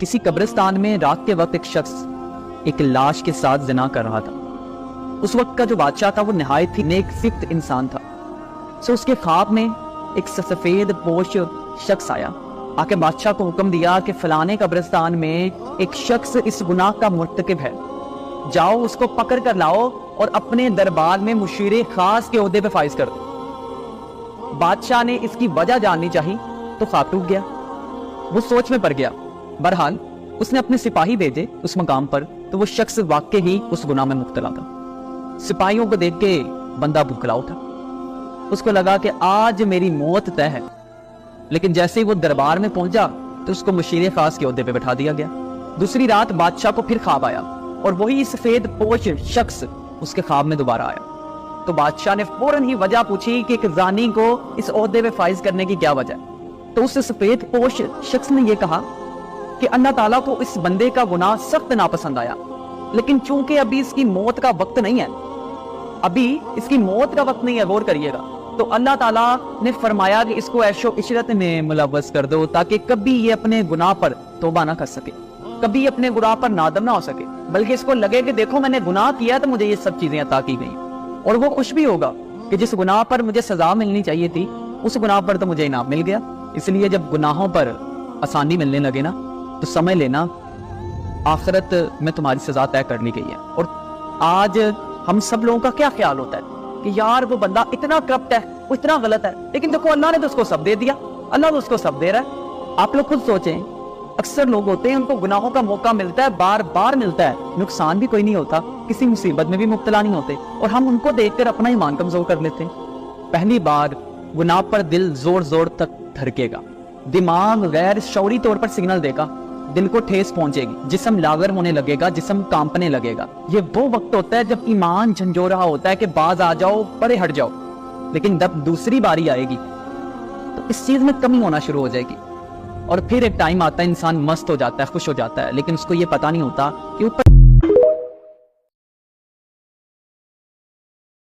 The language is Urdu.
کسی قبرستان میں رات کے وقت ایک شخص ایک لاش کے ساتھ زنا کر رہا تھا۔ اس وقت کا جو بادشاہ تھا وہ نہایت ہی نیک فکر انسان تھا۔ اس کے خواب میں ایک سفید پوش شخص آیا، آ کے بادشاہ کو حکم دیا کہ فلانے قبرستان میں ایک شخص اس گناہ کا مرتکب ہے، جاؤ اس کو پکڑ کر لاؤ اور اپنے دربار میں مشیر خاص کے عہدے پہ فائز کر دو۔ بادشاہ نے اس کی وجہ جاننی چاہی تو خواب ٹوٹ گیا، وہ سوچ میں پڑ گیا۔ بہرحال اس نے اپنے سپاہی بھیجے اس مقام پر، تو وہ شخص واقع ہی اس گناہ میں مبتلا تھا۔ سپاہیوں کو دیکھ کے بندہ بھوکلا اٹھا، اس کو لگا کہ آج میری موت طے ہے، لیکن جیسے ہی وہ دربار میں پہنچا تو اس کو مشیر خاص کے عہدے پہ بٹھا دیا گیا۔ دوسری رات بادشاہ کو پھر خواب آیا اور وہی سفید پوش شخص اس کے خواب میں دوبارہ آیا۔ تو بادشاہ نے فوراً ہی وجہ پوچھی کہ ایک زانی کو اس عہدے پہ فائز کرنے کی کیا وجہ ہے۔ تو اس سفید پوش شخص نے یہ کہا کہ اللہ تعالیٰ کو اس بندے کا گناہ سخت ناپسند آیا، لیکن چونکہ ابھی اس کی موت کا وقت نہیں ہے، ابھی اس کی موت کا وقت نہیں ہے، غور کریے گا، تو اللہ تعالیٰ نے فرمایا کہ اس کو عیش و عشرت میں ملوث کر دو تاکہ کبھی یہ اپنے گناہ پر توبہ نہ کر سکے، کبھی اپنے گناہ پر نادم نہ ہو سکے، بلکہ اس کو لگے کہ دیکھو میں نے گناہ کیا تو مجھے یہ سب چیزیں عطا کی گئیں، اور وہ خوش بھی ہوگا کہ جس گناہ پر مجھے سزا ملنی چاہیے تھی اس گناہ پر تو مجھے انعام مل گیا۔ اس لیے جب گناہوں پر آسانی ملنے لگے نا تو سمجھ لینا آخرت میں تمہاری سزا طے کر لی گئی ہے۔ اور آج ہم سب لوگوں کا کیا خیال ہوتا ہے کہ یار وہ بندہ اتنا کرپٹ ہے، وہ اتنا غلط ہے، لیکن دیکھو اللہ نے تو اس کو سب دے دیا، اللہ تو اس کو سب دے رہا ہے۔ آپ لوگ خود سوچیں، اکثر لوگ ہوتے ہیں ان کو گناہوں کا موقع ملتا ہے، بار بار ملتا ہے، نقصان بھی کوئی نہیں ہوتا، کسی مصیبت میں بھی مبتلا نہیں ہوتے، اور ہم ان کو دیکھ کر اپنا ایمان کمزور کر لیتے ہیں۔ پہلی بار گناہ پر دل زور زور تک دھڑکے گا، دماغ غیر شعوری طور پر سگنل دے گا، دل کو ٹھیس پہنچے گی، جسم لاغر ہونے لگے گا، جسم کانپنے لگے گا۔ یہ وہ وقت ہوتا ہے جب ایمان جھنجھو رہا ہوتا ہے کہ باز آ جاؤ، پرے ہٹ جاؤ، لیکن جب دوسری باری آئے گی تو اس چیز میں کمی ہونا شروع ہو جائے گی، اور پھر ایک ٹائم آتا ہے انسان مست ہو جاتا ہے، خوش ہو جاتا ہے، لیکن اس کو یہ پتا نہیں ہوتا کہ اوپر